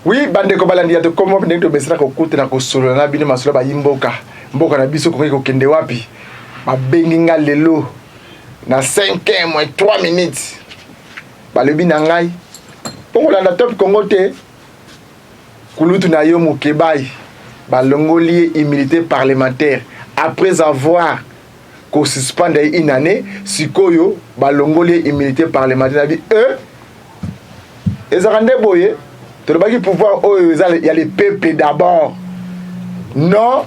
Oui, bande ko balandi to komo ndenge to besira ko kutena ko solo na bino masolo ba yimboka. Mboka na biso ko kende wapi? Ba bengi nga lelo na 5 moins 3 minutes. Ba lebi na ngai. Pongo la top Congo te. Kulutu na yo mokebai. Ba longoli immunité parlementaire après avoir qu'on suspende une année sikoyo ba longoli immunité parlementaire bi ezarande boye. Tu ne peux pas pouvoir, il y a les peuples d'abord. Non,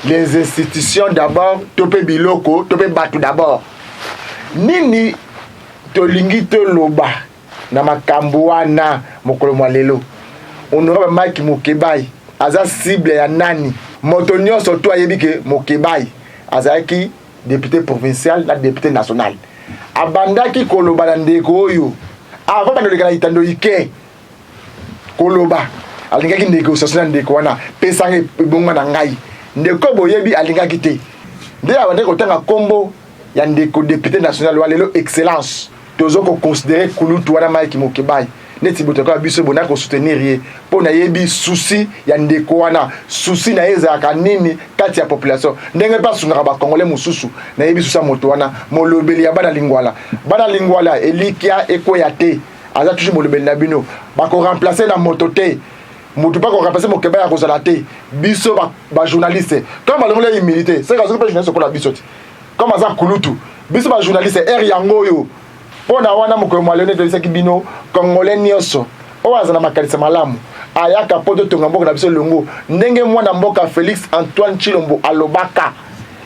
les institutions d'abord, tu peux biloko, tu peux battre d'abord. Nini, to lingi to loba, na makambuana, mokolo mwalelo. On aura un mec qui mokebai, aza cible ya nani. Motonio surtout ayebike mokebai, aza ki député provincial, na député national. Abanda ki koloba na ndeko oyo. Avant de le itando ike. Koloba alingaki négociation ndeko wana pesa bonga na ngai ndeko boyebi alingaki te nde abande kotanga kombo ya ndeko député national wa lelo excellence tozo ko considérer kulutu wana mai kimokebai neti botoko biso bona ko soutenir ye pona yebi souci ya ndeko wana souci na yeza ka nini kati ya population ndenge pa sunaka ba congolais mususu na yebi souci moto wana molobeli ya bana lingwala elikia ekoya te aza toujours molobeli na bino bako remplacer na motote mutu pas ko remplacer mokeba ya kozala te biso ba journaliste comme balongole humilité c'est que ça peut journaliste ko la biso comme aza kulutu biso ba journaliste er yango yo pona wana moko mwalene de seki bino congolais nyoso o azana makalisa malamu ayaka poto tonga mboka na biso longo ndenge mwana mboka Félix Antoine Chilombo alobaka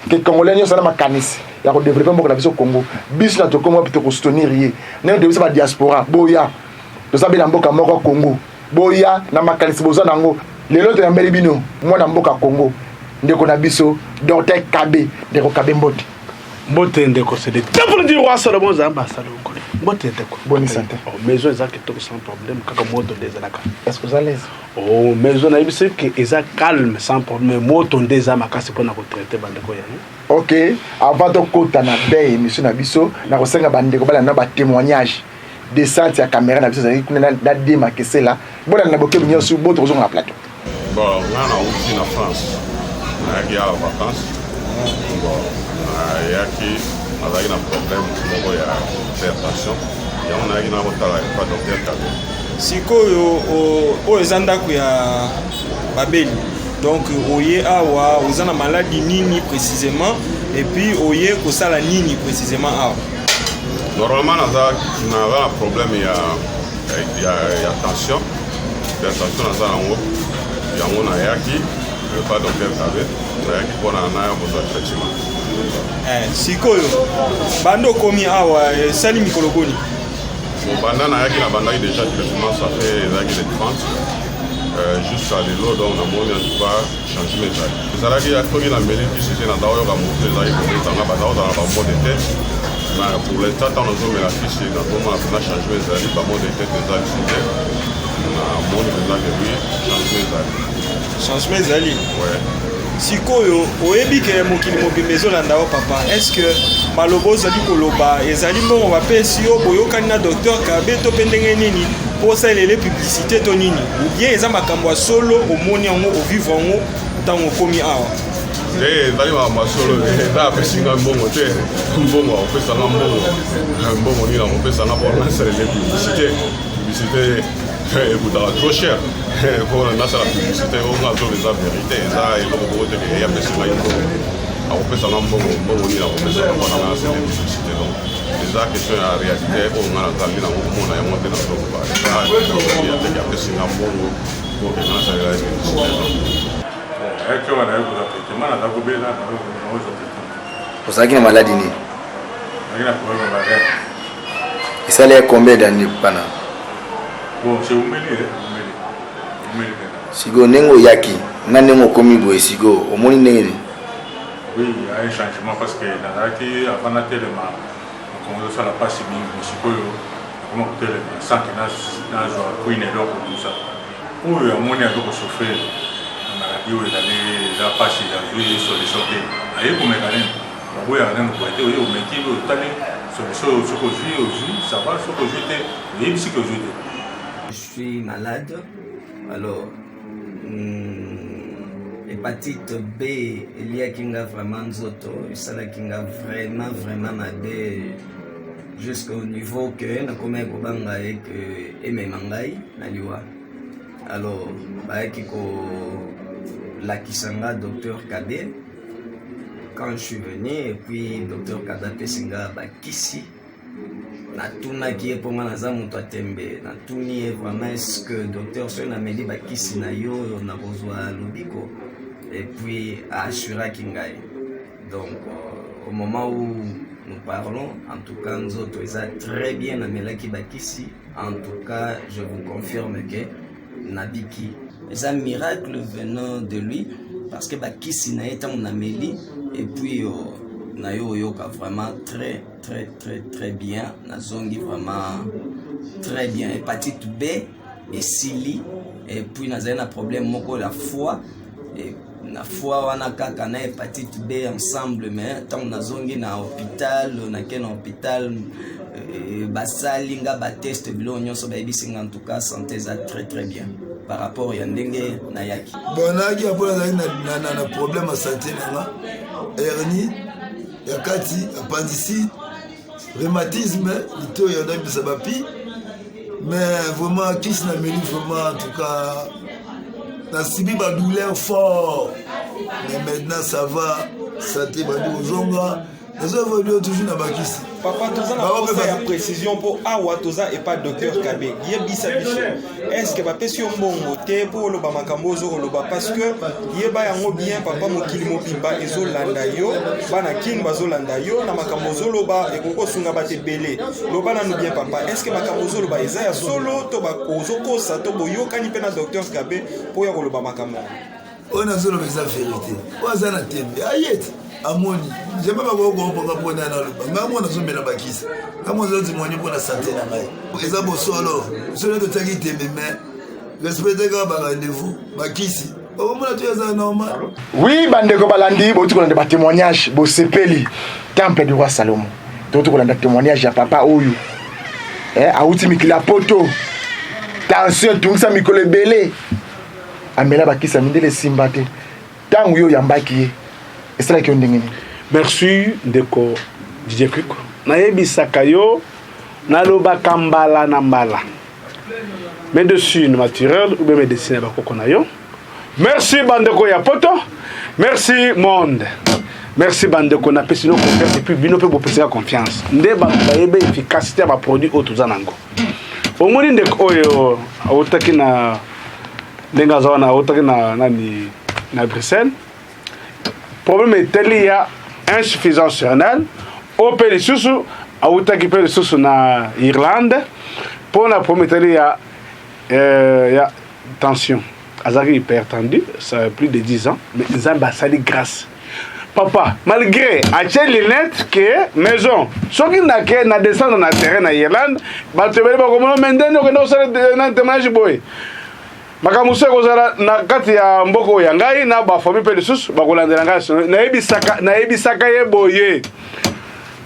que congolais nyoso na makanisi ya ko développer mboka na biso Congo biso na tokomo pete ko soutenir ye ndenge de biso ba diaspora boya to sabe na mboka moko Congo boya na makanisi boza nango lelo to yambeli bino mwana mboka Congo ndeko na biso Dr Kabe ndeko Kabe mbote ndeko c'est des temples du roi Salomon zamba salon ko mbote ndeko bonne santé maison ezaki to sans problème kaka moto des alaka est-ce que vous allez maison na ibise que eza calme sans problème moto ndeza makasi pona ko traiter bandeko ya OK avant de kota na bay émission na biso na ko senga bandeko bala na ba témoignage de sante ya caméra na biso za kuna na démarquer cela bona na boke binyo sur boto na plateau bon on a aussi na France na ya vacances bon yaki azaki na problème moko ya hypertension yango nayaki na kotala epa docteur Kabe sikoyo oyo eza ndako ya babeli donc oye awa oza na maladie nini précisément et puis oye kosala nini précisément awa normalement naza na problème ya tension hypertension naza yango nayaki epa docteur Kabe nayaki mpona naya kozwa traitement sikoyo bando komi awa sali mikolo boni banda nayaki na bandaki déjà traitement ça fait ezalaki le 30 jusqu'à lelo donc namoni en tout cas changement ezalaki soki nameli kisite naza oyoka motu ezalaki kobetanga baza kozala na bamot de tête mais pour l'instant ntango nazomela kisi nazomona mpena changement ezali bamot de tête eza lisu te namoni mpenzake wi changement ezali sikoyo oyebi ke mokili mobimba ezolanda o papa est-ce que maloba ozali koloba ezali mbongo bapesi yo boyokani na docteur Kabe to mpe ndenge nini mpo osalele publicité to nini ou bien eza makambo ya solo omoni yango ovivre yango ntango okomi awa ezali makambo ya solo eza apesinga mbongo te mbongo akopesanga mbongo nini akopesanga mpo nasalele publicité ekutaka trop cher mpona nasala publicité onga azoba eza vérité eza eloko moko te ke yapesinga ye mbongo akopesanga mbongo nini akopesanga mpona nga nasala publicité donc eza question ya réalité oyo nga nazali nango komona yango te nazokoba eza teke apesinga mbongo po ke nga nasalela ye publicité ozalaki na maladi nini esali ya combien d'année pana sigo ndenge oyaki na ndenge okomi boye sigo omoni ndenge nini oui il y a un changement parce que nazalaki avant natelema nakongo osala mpasi mingi sikoyo akoma kotelema sanke nazwa kwina eloko kusa oyo amoni azokosofre na maladi oyo ezali eza mpasi azwi solution te aye komeka nini baboyaka nani koya te oye omeki otali solution soki ozwi ça va soki ozwi te oyebisi ke ozwi te. Je suis malade Alors, hépatite B, il y a qui a vraiment nzoto, ça là qui a vraiment madé jusqu'au niveau que na comme ko banga et que ememangai na liwa. Alors, bah qui ko la kisanga docteur Kadé quand je suis venu et puis docteur Kadate Singa bakisi na tuna qui est pour moi na zamu to tembe na tuni vraiment est-ce que docteur so na meli bakisi na yo na kozwa lobiko et puis à assurer kingai. Donc au moment où nous parlons, en tout cas nous autres très bien na melaki bakisi. En tout cas, je vous confirme que nabiki c'est un miracle venant de lui parce que bakisi na eta mon ameli et puis nayo yoka vraiment très bien nazongi vraiment très bien hépatite B et sili et puis nazali na problème moko la foi et na foi wana kaka na hépatite B ensemble mais tant nazongi na hôpital na ken hôpital basali nga ba test bilo nyonso ba ebisinga en tout cas santé za très bien par rapport ya ndenge na yaki bonaki apola na problème à santé nanga hernie ya kati appendicite rhumatisme lito ya na bisa bapi mais vraiment kis na meni vraiment en tout cas na sibi ba douleur fort mais maintenant ça va santé ba dozonga nous avons toujours na bakisi. Papa, tu as une précision pour Awa Toza et pas docteur Kabé. Est-ce que papa si on bon côté pour le bamakambozo le bas parce que yeba yango bien papa mokili mobimba ezolanda yo bana king bazolanda yo na makambozo loba et koko sunga bate belé loba na nous bien papa est-ce que makambozo loba ezaya solo to ba kozoko sa to boyoka ni pena docteur Kabé pour ya ko loba makambo on a zolo beza vérité on a na tembe ayeti amoni j'aime pas beaucoup pour na na loba ngamo na zomela bakisa ngamo zo timoni pour la santé na ngai eza bo solo to tagi tembe mais respecter ka ba rendez-vous bakisi o mona tu eza normal. Oui bandeko balandi botu kolanda ba témoignage bo sepeli temple du roi Salomon botu kolanda témoignage ya papa oyo auti mikila poto tension tungisa mikolo belé amela bakisa mindele simbate tangu yo yambaki esala ki ondengeni. Merci ndeko DJ Kriko nayebisaka yo nalobaka mbala na mbala médecine naturelle ou bien médecine bakoko na yo. Merci bandeko ya poto, merci monde, merci bandeko na pesi no confiance et puis bino pe bo pesi confiance nde ba yebe efficacité ba produit autoza nango omoni ndeko oyo awotaki na ndenga zona awotaki na nani na Bruxelles. Problème est tel il y a insuffisance rénale au pays sous à outaki pays sous na Irlande pour la problème il y a tension azari hypertendu ça a plus de 10 ans mais Zamba sali grâce papa malgré acheter les lunettes que maison ce qui n'a que na descendre na terrain na Irlande ba te bele ba comme maintenant que nous ça na témoignage boy makamuso kozala na kati ya mboko ya ngai na ba famille pe lisusu bakolandela ngai na ebisaka ye boye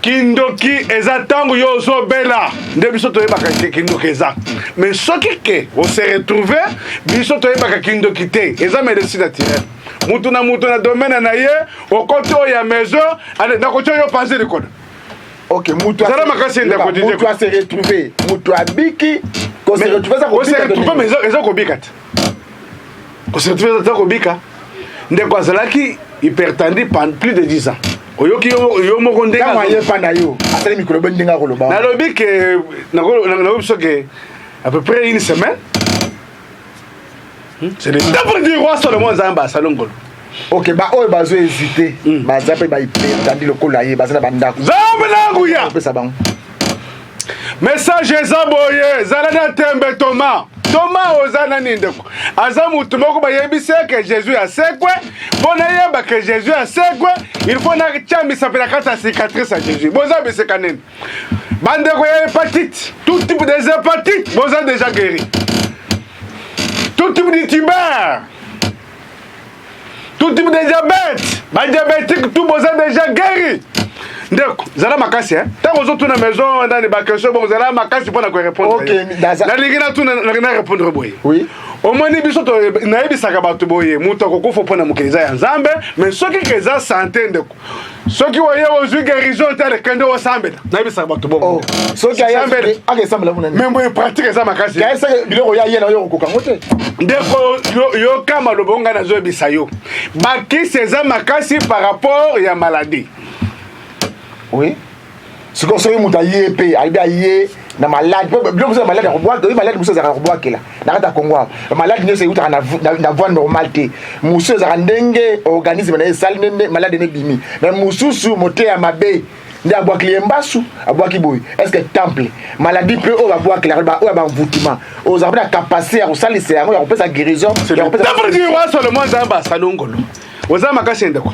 kindoki eza tango yo zobela nde biso toyebaka kindoki eza mais soki ke on se retrouver biso toyebaka kindoki te eza médecine naturelle mutu na domaine na ye okoti oyo ya maison nakoti oyo panze likolo. Ok, mutu a se retrouver mutu abiki ko se retrouver mais eza kobika te ko se retrouver eza kobika ndeko azalaki hypertendu pendant plus de 10 ans oyoki yo moko ndenga kama ye panda yo asali mikolo ben ndenga koloba nalobi ke nalobi so ke à peu près une semaine c'est le temps du roi Salomon Zamba Salongolo. Ok, ba oyo bazo hésiter baza pe ba hypertendu lokola ye baza na bandako Zamba nanguya pesa bango message ezaboye zala na tembe Thomas ozana nindeko aza mutu moko bayebise que Jésus asekwe bona yeba que Jésus asekwe il faut na chambisa pela kata cicatrice à Jésus boza biseka nini bandeko ya hépatite tout type de hépatite boza déjà guéri tout type de tumeur tout type de diabète ba diabétique tout boza déjà guéri ndeko zala makasi ntango ozotuna maison ndani bakestion bongo zala makasi mpona korépondre nalingi na répondre boye omoni biso nayebisaka bato boye moto akokufa mpona mokili eza ya nzambe mais soki ke eza sante ndeko soki oye ozwi guérison te alekende osambela nayebisaka bato bongo soki akesambela membo pratique eza makasi biloko ya ye na yo okokango te ndeko yoka maloba onga nazoyebisa yo bakisi eza makasi par rapport ya maladie. Oui. Ce qu'on sait, c'est que il y a na malade. Biloko ça malade ko boire, malade muso za ko boire kela. Na kata Congo. Malade ne se uta na voie normalité. Muso za ndenge organisme na sali nende malade ne bimi. Mais mususu moté ya mabe. Ndi abwa kliembasu, abwa kiboy. Est-ce que temple maladie peut o abwa kela ba o ba envoûtement. Aux avoir la capacité à salisa yango ya kopesa guérison. D'abord dire wa seulement zamba salongolo. Ozama kasende ko.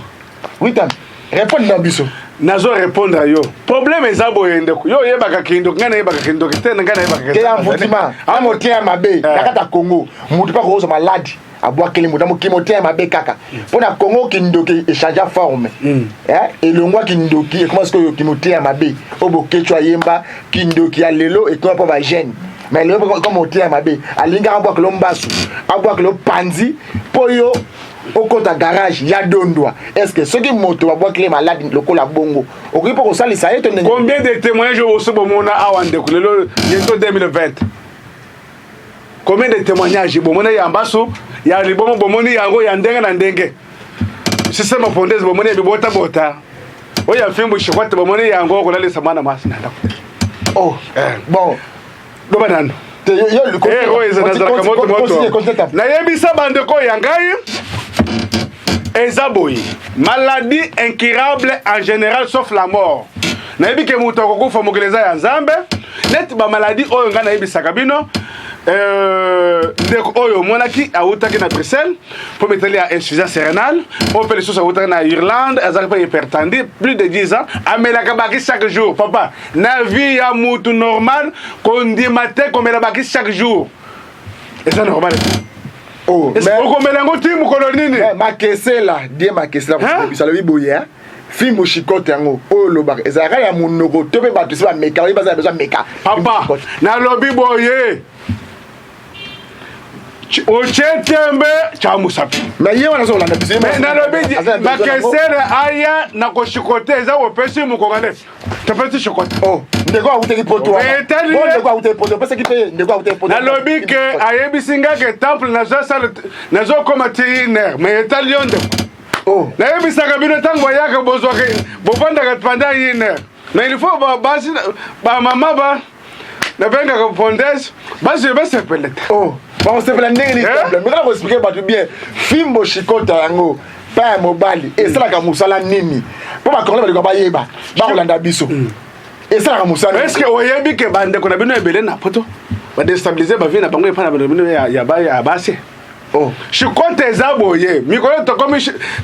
Oui tam. Répondre na biso. Nazo répondre à yo. Problème eza boye ndeko. Yo yebaka kindoki ngana yebaka kindoki te ngana yebaka. Ke envoûtement. Amotia mabe. Nakata Congo. Mutu pa ko malade. Abwa kele mutu mo kimotia mabe kaka. Pona Congo kindoki échange forme. Et le ngwa kindoki et comment est-ce que kimotia mabe. Obo ketwa yemba kindoki ya lelo et comment pa gêne. Mais le comme otia mabe. Alinga abwa klombasu. Abwa klo panzi. Poyo au compte à garage ya dondwa. Est-ce que ceux qui moto va boire les malades locaux la bongo okipo ko sali ça est combien de témoignages au sobomona awande kulelo bientôt 2020 combien de témoignages bomona ya ambaso ya libomo bomoni yango ya ndenge na ndenge système pondez bomoni ya bibota bota oya fimbo shikwate bomoni yango ko lalesa mana masina ndako oh bon do banano nayebisa bandeko ya ngai eza boye maladie incurable en général sauf la mort nayebi ke moto akokufa mokili eza ya nzambe neti bamaladie oyo ngai nayebisaka bino ndeko oyo omonaki awutaki na Bruxelles po meteli ya insuffisance rénale oyo mpe lisusu awutaki na Irlande azalaki mpe hypertendu plus de 10 ans amelaka bakisi chaque jour papa na vie ya mutu normal kondima te komela bakisi chaque jour eza normal oh mais okomela yango ti mokolo nini makesela die makesela kobisa lobi boye film chikote yango oyo lobaka ezalaka ya monoko to mpe bato esi bameka oyo bazala besoin meka papa nalobi boye ochetembe cha musapi mais ye wana zolanda biso nalobi makesele aya na koshikote eza opesi mokongane topesi shikote oh ndeko awuteki poto wana ndeko awuteki poto peseki pe ndeko awuteki poto nalobi ke ayebisi nga ke temple nazokoma ti iner mais etali yo ndeko oh nayebisaka bino ntango bayaka bozwaki bovandaka pendant iner mais il faut basi bamama ba nabengaka pondese basi besepele te oh bon c'est la ndenge ni temple mais quand on explique bato bien fimbo chikota yango pa mobali esalaka musala nini po bakongole baliko bayeba bakolanda biso esalaka musala est-ce que oyebi ke bandeko na bino ebele na poto badestabilize bavie na bango epana bino ya basi oh chikote eza boye mikolo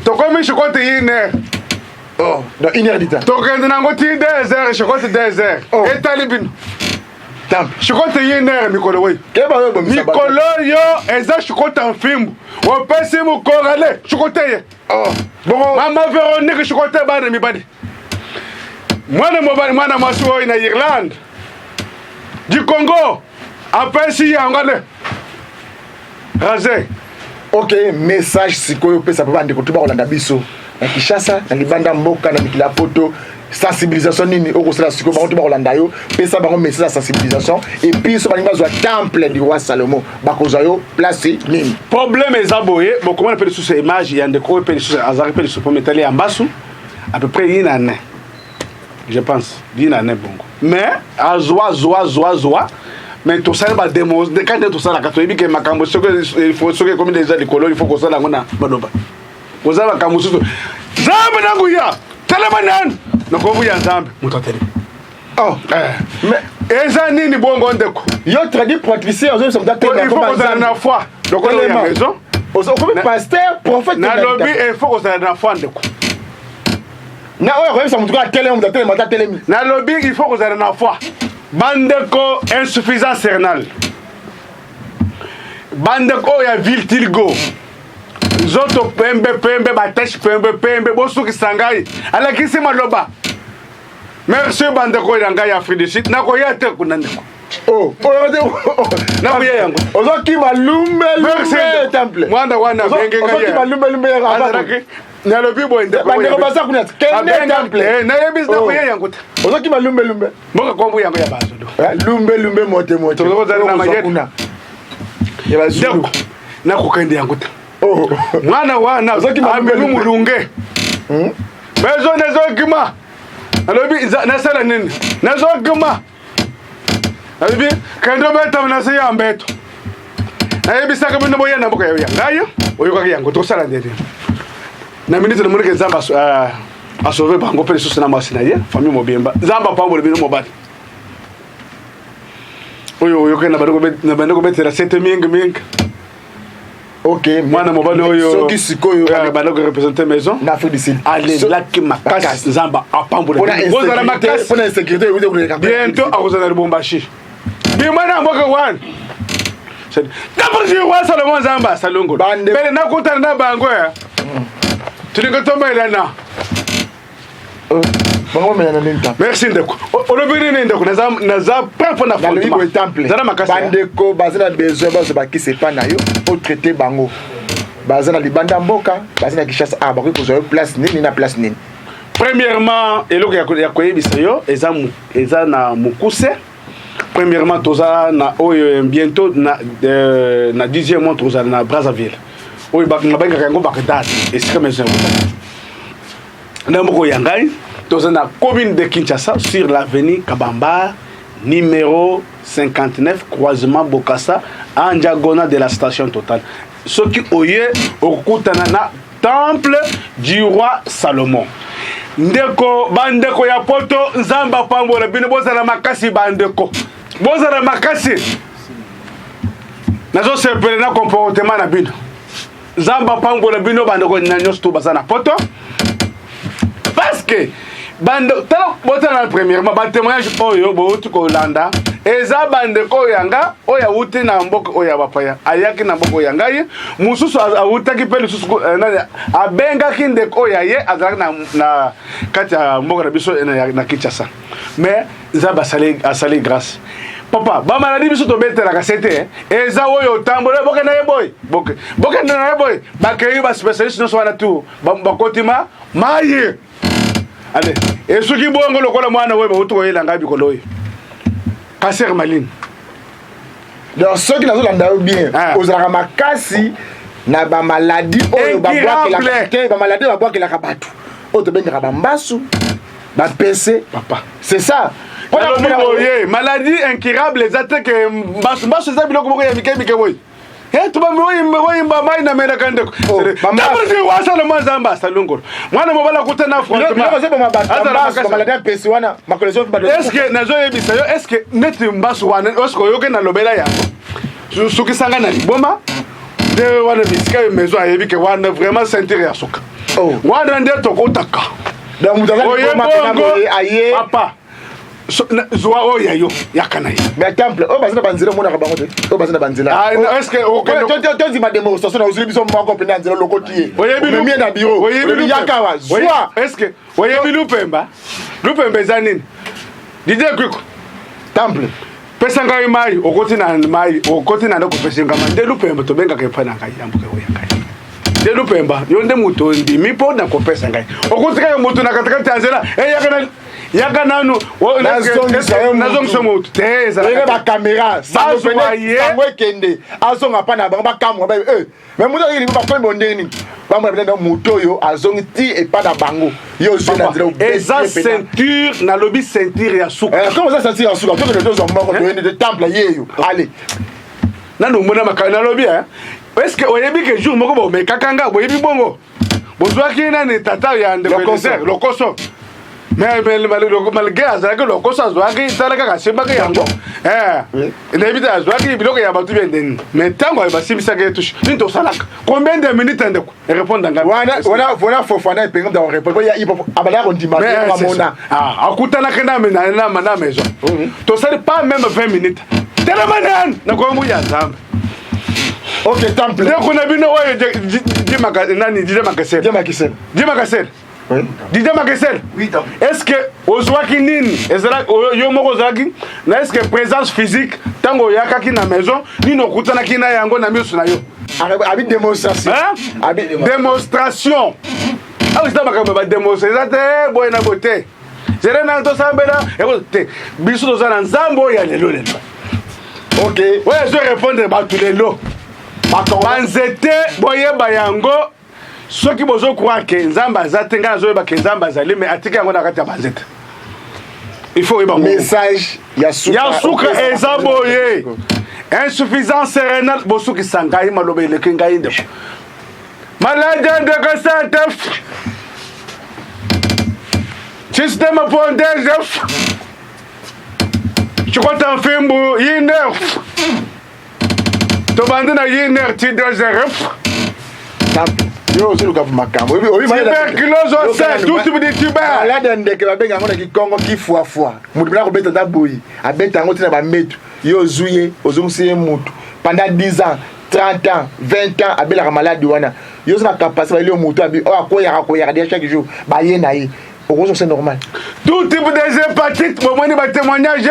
tokomi chikote ine oh dans une heure du temps tokende nango ti 2 heures chikote 2 heures etali bino chikote yiner mikolo we mikolo yo eza chikote en film opesi mukorale chikote ye bon mama Véronique chikote bana mibadi mwana mwasi oyo na Irlande du Congo apesi yangale raze ok message sikoyo pesa papa ndeko tuba kolanda biso na Kinshasa na libanda mboka na mikila poto sensibilisation nini okosala siko bango tuba kolanda yo pesa bango message de sensibilisation et puis so balinga zo temple du roi Salomon bakozwa yo place nini problème eza boye bon comment on appelle sous image ya ndeko pe sous azari pe sous metali ambasu à peu près une année je pense une année bongo mais azwa mais tout ça va démontrer quand tout ça la catholique que makambo ce que il faut ce que comme déjà les colons il faut que ça la ngona badoba koza makambo susu zambe nangu ya telemanan nako ya zambe mutoteli oh mais eza nini bongo ndeko yo traduit patricien ozo somta il faut que ça na foi donc on a raison ozo comme pasteur prophète na lobby il faut que ça na foi ndeko na oyo ko yebisa mutu ka telemi na lobby il faut que ça na foi bandeko insuffisance rénale bandeko ya vitiligo zoto pembe batèche pembe bosuki sangai alakisi maloba merci bandeko yanga ya Afrique du Sud nakoya te kunandeko nakoya yango ozokima lumbe temple mwana wana benge ozokima lumbe azaraki nalobi boye bandeko basa kuna kende temple nayebisi nakoya yango te ozokima lumbe mboka kombo yango ya bazolo lumbe mote tokozala na mayete ndeko nakokende yango te mwana wana amelu mulunge bezo nezokima alobi nasala nini nazokima alobi kendo beta nase ya mbeto nayebisaka bino boyenda mboka ya ngayo oyokaki yango tosala ndeni na minute namoneke nzambe asauve bango mpe lisusu na mwasi na ye famille mobimba nzambe apambole bino mobali oyo oyokenda bandeko betela 7 mingi ok mwana mobali oyo soki sikoyo bandeko représenter maison na Afrique du Sud alelaki makasi nzamba apambole bozala makasi mpona insécurité bientôt akozala lubumbashi bimwana mboka wana napresi wa Salomon nzamba salongolo pele nakutana na bango tulingo tomelana merci ndeko olobi nini ndeko naza prêt mpona bandeko baza na besoin bazo bakisa epai na yo otraite bango baza na libanda mboka baza na Kinshasa bakoki kozwa yo place nini na place nini. Premièrement eloko ya koyebisa yo eza na mokuse. Premièrement toza na oyo bientôt na 10e mois toza na Brazzaville oyo bangaka yango bakdate esika maison na mboko ya ngai toza na commune de Kinshasa sur l'avenue Kabamba numéro 59 croisement Bokassa en diagonale de la station Total. Ce qui oye okutana na temple du roi Salomon. Ndeko bandeko ya poto nzamba pambola bino bozala makasi bandeko. Bozala makasi. Nazo sepele na comportement na bino. Nzamba pambola bino bandeko na nyosto bazana poto. Parce que bando tala botana premièrement ba témoignage oyo bo tuko landa eza bandeko yanga oya wuti na mboka oya bapaya ayaki na mboka yanga ye mususu awutaki pele susu abenga kindeko oya ye azalaka na kati ya mboka na biso na Kinshasa mais za basali grâce papa ba maladi biso to betela ka sete eza oyo tambola boka na ye boka na ye boy ba kei ba spécialiste no so wana tu ba kotima maye. Allez, et ce qui est bon, on le mwana ouais, mais tu es là, gabi koloy. Kasser maline. Donc ceux qui n'ont pas bien, aux aramakasi na ba maladie, oh ba bois que la maladie va boire que la kabatu. Oh te ben rabambasu, ba PC, papa. C'est ça. Maladie incurable, les attaques basu ça biloko ko ya mikebe boy. Tu vas me voir na mena kandeko. D'après wa Salomon nzamba salongolo. Mwana mobala kutana est-ce que nazo yebisa yo est-ce que net mbasu wana est-ce que yoke na lobela yango. Suki sanga na liboma. De wana bisika mezo ayebi ke wana vraiment sentir ya suka. Wana nde tokotaka. Donc vous avez aye papa. Zoa oya yo yakana yi mais temple o bazina banzira mona ka bango te o bazina banzira est-ce que o to di ma démonstration na uzuli biso moko pena nzira lokotiye oyebi mi na bureau oyebi yakawa zoa est-ce que oyebi lupemba zanini DJ Quick temple pesa ngai mai okoti na ndako pesa ngai nde lupemba to benga ke pana ngai yambuke oyakai de lupemba yo nde muto ndimi po na ko pesa ngai okoti ka muto na katakati anzela yaka nanu nazongisa motu te ezalaka ba caméra sango ekende azonga pa na bango bakamwa ba mais mutu akili bakombe ondenge nini bamwe benda moto oyo azongi ti epa na bango yo zo na nzela eza ceinture na lobby ceinture ya suka comment ça ceinture ya suka to que deux hommes moko to de temple yeyo allez nanu mona makana lobby est-ce que oyebi que jour moko bo mekakanga boyebi bongo bozwaki nani tata ya ndeko lokoso mais malgré azalaki lokoso azwaki talaka kasimbaki yango nayebite azwaki biloko ya bato bendeni mais ntango basimbisaki etushe nini tosalaka combien de minutes ndeko erépondre ngai wana fofana epenga mta korépondre abalaka kondimamona akutanaki na maison tosali pas même 20 minutes telema nani nakoyembu ya nzambe ok temple ndeko na bino oyo dimakasere Oui. Didier Makessel. Oui, donc. Est-ce que ozwaki nini ezala yo moko ozalaki na est-ce que présence physique tango oyakaki na maison nini okutanaki na yango na miso na yo Abi démonstration. Abi démonstration. Ah oui, c'est makambo ba démonstrer ça te boy na boté. Zere na to sambela écoute biso to za nzambo ya lelo lelo. OK. Ouais, je répondre ba tous les lots. Banzete boyeba yango soki bozo croire que nzamba zatenga zoyeba que nzamba zali mais atika yango na kati ya banzete. Il faut yeba message ya suka ezaboye. Insuffisance rénale bosuki sangai malobe le kingai nde. Malade de gasante. Système pondage. Tu crois t'en fais mou yiner. To bande na yiner ti 2-0. Yo aussi le cap makambo. Tuberculose au sein, tout type de tuber. Malade ndeke babenga ngona ki Congo ki fois. Mutu bla ko beta da boyi. Abeta ngo tina ba metu. Yo zuye ozumsiye mutu. Pendant 10 ans, 30 ans, 20 ans abela malade wana. Yo sa capacité ba le mutu abi o akoya dia chaque jour. Ba ye na ye. Okozo c'est normal. Tout type de hépatite, bon moni ba témoignage.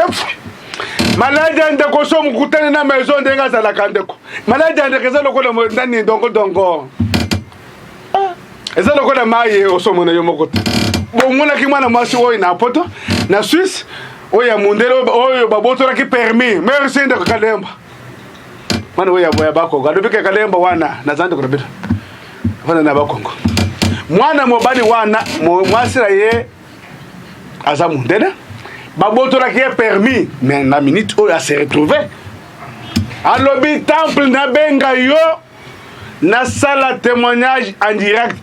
Malade ndeko so mukutane na maison ndenga zala kandeko. Malade ndeko za lokolo ndani dongo. Eza lokola maye osomona yo moko. Bomona ki mwana mwasi oyo na poto na Suisse oyo mundelo oyo babotora ki permis. Merci ndeko Kalemba. Mwana oyo ya bako galobike Kalemba wana na zande ko robita. Fana na bakongo. Mwana mobali wana mwasi la ye aza mundela. Babotora ki permis mais na minute oyo a se retrouver. Alobi temple na benga yo. Na sala témoignage en direct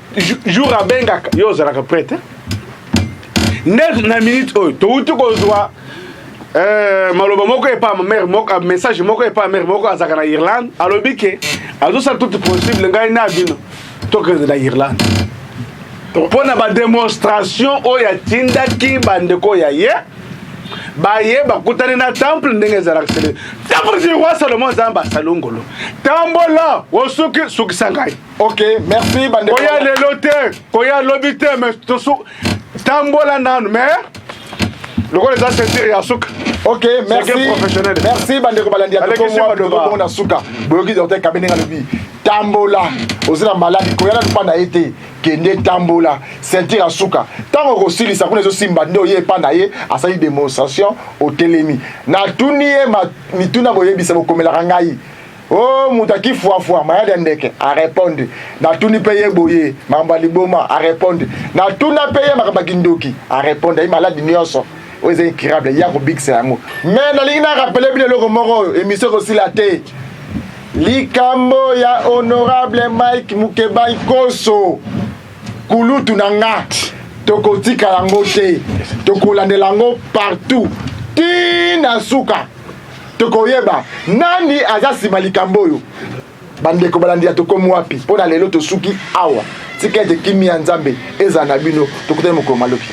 jour à benga yo zalaka prête net na minute oyo to uti ko zwa maloba moko epa mère moko message moko epa mère moko azaka na Irlande alobi ke azo sa tout possible ngai na bino to que na Irlande pona ba démonstration oyo atindaki bandeko ya ye baye bakutani na temple ndenge ezalaka sele temple du roi Salomon zamba salongolo tambola wosuki suki sangai. OK, merci bande koya lelo te koya lobi te mais tosu tambola nanu mais loko les assentir ya suka. OK, merci merci bande ko balandi ko mo na suka boyoki docteur kabene ngalobi tambola ozina maladi koya na panda ete kende tambola sentir asuka tango kosilisa kuna zo simba ndo ye panda ye asali démonstration au telemi na tunie mituna boyebisa bokomela ngai oh mutaki fois mayade ndeke a répondre na tuni paye boye mamba liboma a répondre na tuna paye makabaki ndoki a répondre i maladi nyonso oze incroyable ya ko big yango mais na lingina rappeler bile loko moko émission ko silate likambo ya honorable Mike Mukeba Ikoso kulutu nanga tokotika yango te tokolandela yango partout tina suka tokoyeba nani aza sima likambo oyo bandeko balandia tokomi wapi mpona lelo tosuki awa tika ete kimi ya nzambe eza na bino tokutani mokolo malobi.